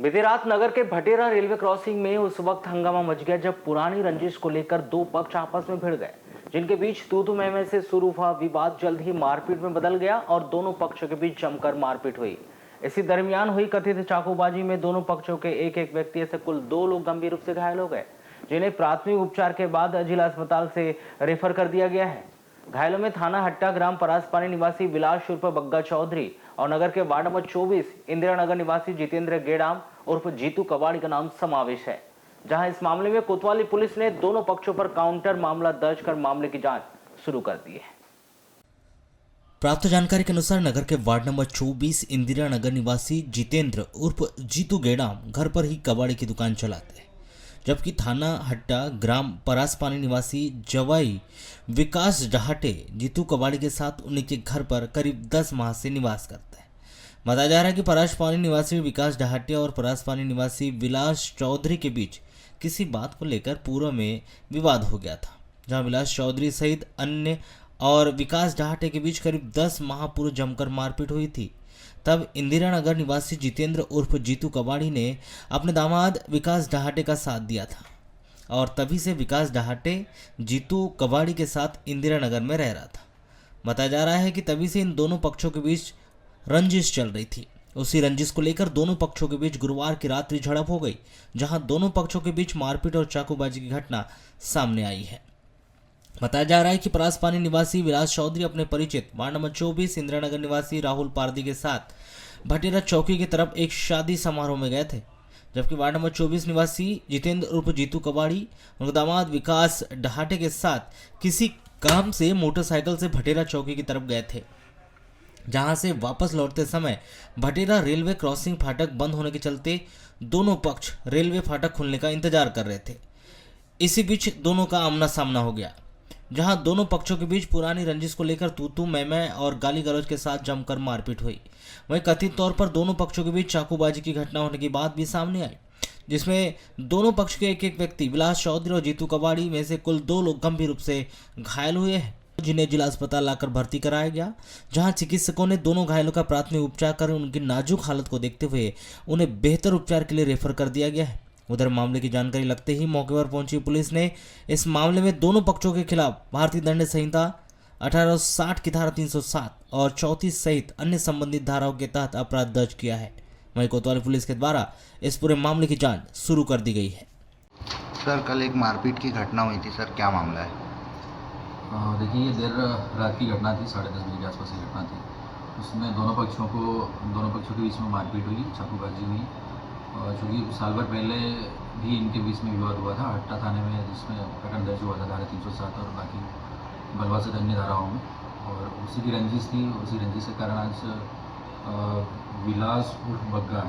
बीती रात नगर के भटेरा रेलवे क्रॉसिंग में उस वक्त हंगामा मच गया जब पुरानी रंजिश को लेकर दो पक्ष आपस में भिड़ गए, जिनके बीच तू-तू मैं-मैं से शुरू हुआ विवाद जल्द ही मारपीट में बदल गया और दोनों पक्षों के बीच जमकर मारपीट हुई। इसी दरमियान हुई कथित चाकूबाजी में दोनों पक्षों के एक व्यक्ति से कुल 2 लोग गंभीर रूप से घायल हो गए, जिन्हें प्राथमिक उपचार के बाद जिला अस्पताल से रेफर कर दिया गया है। घायलों में थाना हट्टा ग्राम परासपानी निवासी विलास उर्फ बग्गा चौधरी और नगर के वार्ड नंबर 24 इंदिरा नगर निवासी जितेंद्र गेड़ाम उर्फ जीतू कबाड़ी का नाम समावेश है। जहां इस मामले में कोतवाली पुलिस ने दोनों पक्षों पर काउंटर मामला दर्ज कर मामले की जांच शुरू कर दी है। प्राप्त जानकारी के अनुसार नगर के वार्ड नंबर 24 इंदिरा नगर निवासी जितेंद्र उर्फ जीतू गेड़ाम घर पर ही कबाड़ी की दुकान चलाते हैं, जबकि थाना हट्टा ग्राम परासपानी निवासी जवाई विकास डहाटे जीतू कबाड़ी के साथ उन्हीं के घर पर करीब 10 माह से निवास करते हैं। बताया जा रहा है कि परासपानी निवासी विकास डहाटे और परासपानी निवासी विलास चौधरी के बीच किसी बात को लेकर पूर्व में विवाद हो गया था, जहां विलास चौधरी सहित अन्य और विकास डहाटे के बीच करीब 10 माह पूर्व जमकर मारपीट हुई थी। तब इंदिरा नगर निवासी जितेंद्र उर्फ जीतू कबाड़ी ने अपने दामाद विकास डहाटे का साथ दिया था और तभी से विकास डहाटे जीतू कबाड़ी के साथ इंदिरा नगर में रह रहा था। बताया जा रहा है कि तभी से इन दोनों पक्षों के बीच रंजिश चल रही थी। उसी रंजिश को लेकर दोनों पक्षों के बीच गुरुवार की रात्रि झड़प हो गई, जहां दोनों पक्षों के बीच मारपीट और चाकूबाजी की घटना सामने आई है। बताया जा रहा है कि परासपानी निवासी विलास चौधरी अपने परिचित वार्ड नंबर 24 इंदिरा नगर निवासी राहुल पारदी के साथ भटेरा चौकी की तरफ एक शादी समारोह में गए थे, जबकि वार्ड नंबर 24 निवासी जितेंद्र उर्फ जीतू कबाड़ी उनके दामाद विकास डहाटे के साथ किसी काम से मोटरसाइकिल से भटेरा चौकी की तरफ गए थे, जहां से वापस लौटते समय भटेरा रेलवे क्रॉसिंग फाटक बंद होने के चलते दोनों पक्ष रेलवे फाटक खुलने का इंतजार कर रहे थे। इसी बीच दोनों का आमना सामना हो गया, जहां दोनों पक्षों के बीच पुरानी रंजिश को लेकर तू-तू मैं-मैं और गाली गलौज के साथ जमकर मारपीट हुई। वहीं कथित तौर पर दोनों पक्षों के बीच चाकूबाजी की घटना होने की बात भी सामने आई, जिसमें दोनों पक्ष के एक व्यक्ति विलास चौधरी और जीतू कबाड़ी में से कुल 2 लोग गंभीर रूप से घायल हुए हैं, जिन्हें जिला अस्पताल लाकर भर्ती कराया गया, जहां चिकित्सकों ने दोनों घायलों का प्राथमिक उपचार कर उनकी नाजुक हालत को देखते हुए उन्हें बेहतर उपचार के लिए रेफर कर दिया गया है। उधर मामले की जानकारी लगते ही मौके पर पहुंची पुलिस ने इस मामले में दोनों पक्षों के खिलाफ भारतीय दंड संहिता 1860 की धारा 307 और 34 सहित अन्य संबंधित धाराओं के तहत अपराध दर्ज किया है। वहीं कोतवाली पुलिस के द्वारा इस पूरे मामले की जांच शुरू कर दी गई है। सर, कल एक मारपीट की घटना हुई थी, सर क्या मामला है? देखिए, ये देर रात की घटना थी, 10:30 बजे के आसपास की घटना थी। उसमें दोनों पक्षों के बीच में मारपीट हुई, चाकूबाजी हुई। और चूँकि साल भर पहले भी इनके बीच में विवाद हुआ था हट्टा थाने में, जिसमें प्रकरण दर्ज हुआ था धारा 307 और बाकी बलवा से अन्य धाराओं में, और उसी की रंजिश थी। उसी रंजिश के कारण आज विलास उर्फ बग्गा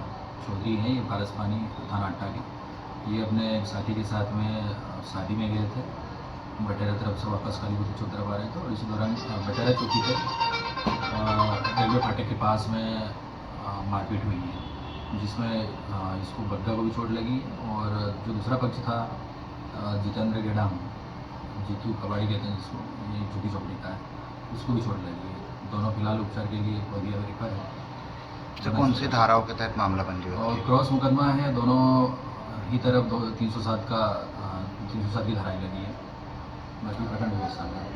चौधरी हैं, ये परासपानी थाना हट्टा के, ये अपने साथी के साथ में शादी में गए थे। भटेरा तरफ से वापस कालीपुर चौक तरफ आ रहे थे और इसी दौरान भटेरा चौकी पर रेलवे फाटक के पास में मारपीट हुई है, जिसमें इसको बग्गा को भी चोट लगी और जो दूसरा पक्ष था जितेंद्र गेड़ाम, जीतू कबाड़ी कहते हैं जिसको, ये झुकी चौकड़ी का है, उसको भी चोट लगी है। दोनों फिलहाल उपचार के लिए बगिया में रेफर है। तो कौन सी धाराओं के तहत मामला पंजीकृत और क्रॉस मुकदमा है, दोनों ही तरफ 307 की धाराएँ लगी है। बाकी प्रकरण व्यवस्था में